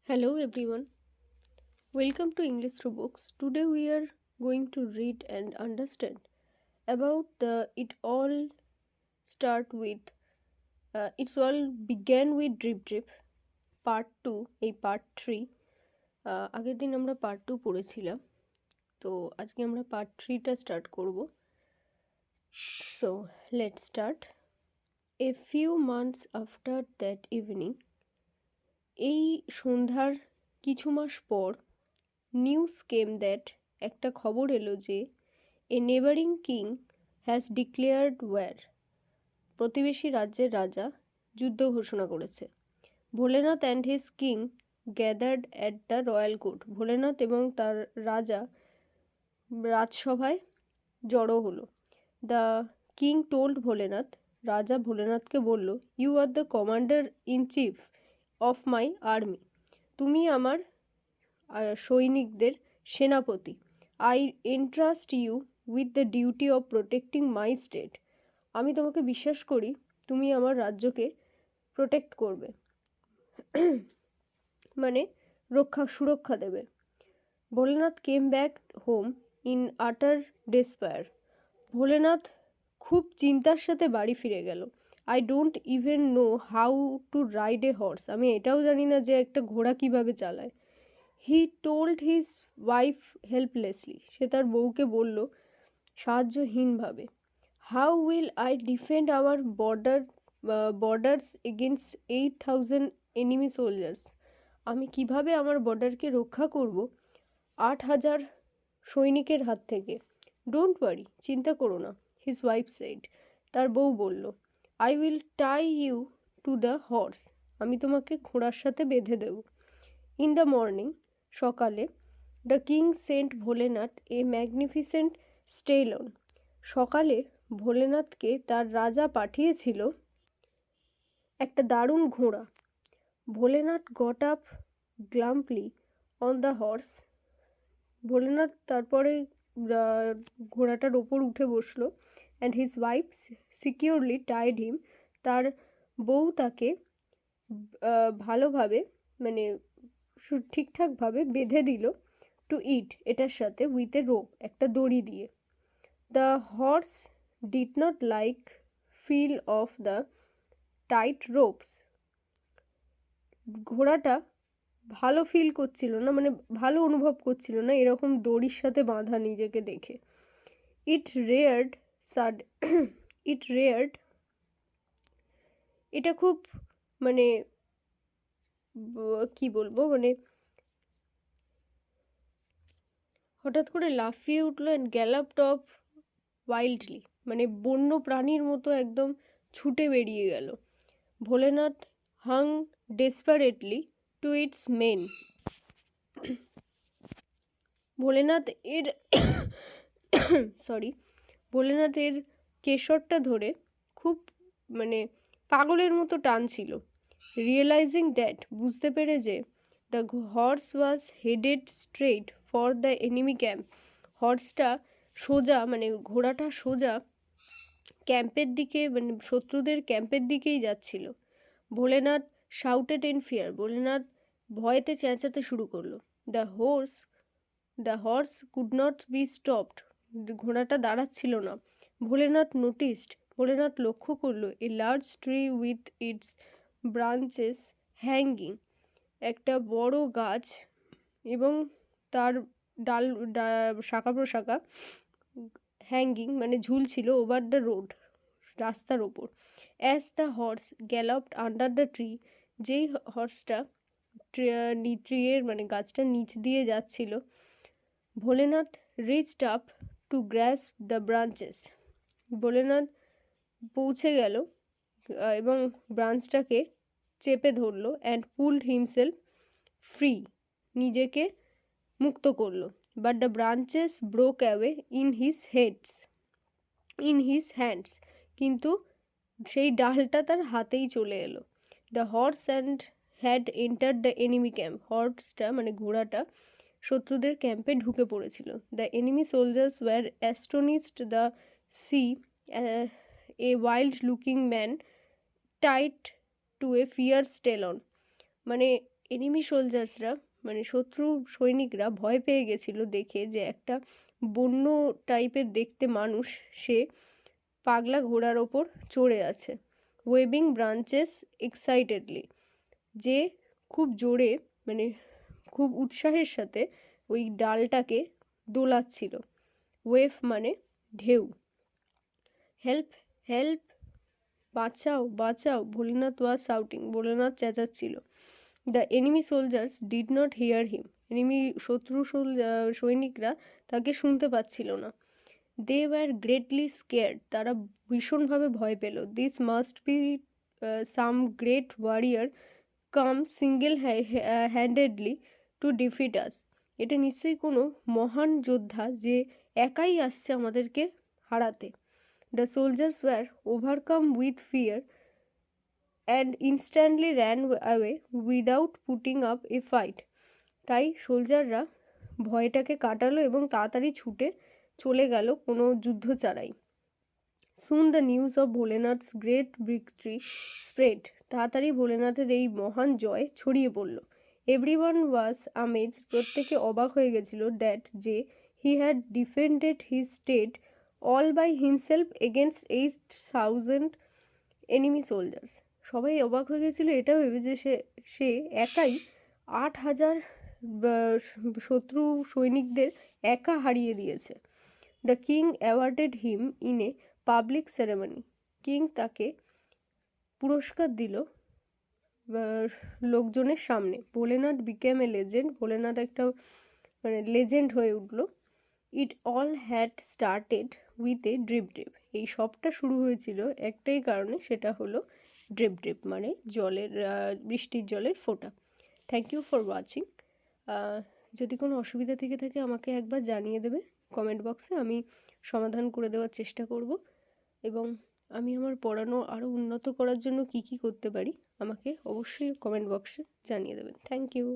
Hello everyone, welcome to English through Books. Today we are going to read and understand about the it all start with it's all began with Drip Drip part 2 এই part 3 আগের দিন আমরা part 2 পড়েছিলাম তো আজকে আমরা part 3 টা start করব so let's start a few months after that evening এই সন্ধ্যার কিছু মাস পর নিউজ কেম দ্যাট একটা খবর এলো যে a neighbouring king has declared war প্রতিবেশী রাজ্যের রাজা যুদ্ধ ঘোষণা করেছে Bholenath and his king gathered at the royal court Bholenath এবং তার রাজা রাজসভায় জড়ো হলো দ্য কিং টোল্ড ভোলেনাথ রাজা ভোলেনাথকে বলল you are the commander in chief of my army তুমি আমার সৈনিকদের সেনাপতি I entrust you with the duty of protecting my state আমি তোমাকে বিশ্বাস করি তুমি আমার রাজ্যকে প্রোটেক্ট করবে মানে সুরক্ষা দেবে Bholenath came back home in utter despair Bholenath খুব চিন্তার সাথে বাড়ি ফিরে গেল I don't even know how to ride a horse আমি এটাও জানি না যে একটা ঘোড়া কিভাবে চালায় he told his wife helplessly সে তার বউকে বলল সাহায্যহীনভাবে how will I defend our borders against 8,000 enemy soldiers আমি কিভাবে আমার বর্ডারকে রক্ষা করব 8,000 সৈনিকের হাত থেকে ডোন্ট ওয়ারি চিন্তা করো না হিজ ওয়াইফ সেড তার বউ বলল I will tie you to the horse আমি তোমাকে ঘোড়ার সাথে বেঁধে দেব ইন দ্য মর্নিং সকালে the king sent Bholenath a magnificent stallion সকালে ভোলেনাথকে তার রাজা পাঠিয়েছিল একটা দারুণ ঘোড়া Bholenath got up glumly on the horse Bholenath তারপরে ঘোড়াটার ওপর উঠে বসলো and his wife securely tied him তার বউ তাকে ভালোভাবে মানে ঠিকঠাকভাবে বেঁধে দিল টু ইট এটার সাথে উইথ এ রোপ একটা দড়ি দিয়ে the horse did not like feel of the tight ropes ঘোড়াটা ভালো ফিল করছিল না মানে ভালো অনুভব করছিল না এরকম দড়ির সাথে বাঁধা নিজেকে দেখে ইট রেয়ার্ড এটা খুব মানে কি বলবো মানে হঠাৎ করে লাফিয়ে উঠলো অ্যান্ড গ্যালাপড অফ ওয়াইল্ডলি মানে বন্য প্রাণীর মতো একদম ছুটে বেরিয়ে গেল Bholenath hung desperately to its mane Bholenath এর ভোলেনাথের কেশরটা ধরে খুব মানে পাগলের মতো টানছিল রিয়েলাইজিং দ্যাট বুঝতে পেরে যে the horse was headed straight for the enemy camp হর্সটা সোজা মানে ঘোড়াটা সোজা ক্যাম্পের দিকে মানে শত্রুদের ক্যাম্পের দিকেই যাচ্ছিল Bholenath shouted in fear Bholenath ভয়েতে চেঁচাতে শুরু করলো the horse could not be stopped ঘোড়াটা দাঁড়াচ্ছিল না ভোলেনাথ লক্ষ্য করলো a large tree with its branches hanging একটা বড় গাছ এবং তার শাখা প্রশাখা হ্যাঙ্গিং মানে ঝুলছিল ওভার দ্য রোড রাস্তার ওপর as the horse galloped under the tree যেই হর্সটা ট্রিয়ের মানে গাছটার নিচ দিয়ে যাচ্ছিল Bholenath reached up to grasp the branches Bholenath পৌঁছে গেল এবং ব্রাঞ্চটাকে চেপে ধরলো অ্যান্ড পুলড হিমসেলফ ফ্রি নিজেকে মুক্ত করলো but the branches broke away in his hands কিন্তু সেই ডালটা তার হাতেই চলে এলো the horse and had entered the enemy camp হর্সটা মানে ঘোড়াটা শত্রুদের ক্যাম্পে ঢুকে পড়েছিল the enemy soldiers were astonished to see a wild looking man tied to a fierce stallion মানে এনিমি সোলজার্সরা মানে শত্রু সৈনিকরা ভয় পেয়ে গেছিল দেখে যে একটা বন্য টাইপের দেখতে মানুষ, সে পাগলা ঘোড়ার ওপর চড়ে আছে। ওয়েবিং ব্রাঞ্চেস এক্সাইটেডলি, যে খুব জোরে মানে খুব উৎসাহের সাথে ওই ডালটাকে দোলাচ্ছিল। ওয়েভ মানে ঢেউ। হেল্প হেল্প, বাঁচাও বাঁচাও, ভোলেনাথ ওয়াজ শাউটিং, ভোলেনাথ চেঁচাচ্ছিল। The enemy soldiers did not hear him, শত্রু সৈনিকরা তাকে শুনতে পাচ্ছিল না। দে ওয়ার গ্রেটলি স্কেয়ার্ড, তারা ভীষণভাবে ভয় পেল। This must be some great warrior come single handedly to defeat us, এটা নিশ্চয়ই কোনো মহান যোদ্ধা যে একাই আসছে আমাদেরকে হারাতে। The soldiers were overcome with fear and instantly ran away without putting up a fight, তাই সোলজাররা ভয়টাকে কাটালো এবং তাড়াতাড়ি ছুটে চলে গেল কোনো যুদ্ধ ছাড়াই। Soon the news of Bholenath's great victory spread, তাড়াতাড়ি ভোলেনাথের এই মহান জয় ছড়িয়ে পড়ল। এভরিওয়ান ওয়াজ আমেজ, প্রত্যেকে অবাক হয়ে গেছিল। দ্যাট, যে he had defended his state all by himself against 8,000 enemy soldiers, সবাই অবাক হয়ে গেছিলো এটা ভেবে যে সে একাই 8,000 শত্রু সৈনিকদের একা হারিয়ে দিয়েছে। The king awarded him in a public ceremony, king তাকে পুরস্কার দিল লোকজনের সামনে। ভোলেনাথ বিকেম এ লেজেন্ড, ভোলেনাথ একটা মানে লেজেন্ড হয়ে উঠল। It all had started with a drip drip, এই সবটা শুরু হয়েছিল একটাই কারণে, সেটা হলো ড্রিপ ড্রিপ মানে জলের বৃষ্টির জলের ফোঁটা। Thank you for watching. যদি কোনো অসুবিধা থেকে থাকে আমাকে একবার জানিয়ে দেবে কমেন্ট বক্সে, আমি সমাধান করে দেওয়ার চেষ্টা করব। এবং আমি আমার পড়ানো আরও উন্নত করার জন্য কি করতে পারি আমাকে অবশ্যই কমেন্ট বক্সে জানিয়ে দেবেন। Thank you.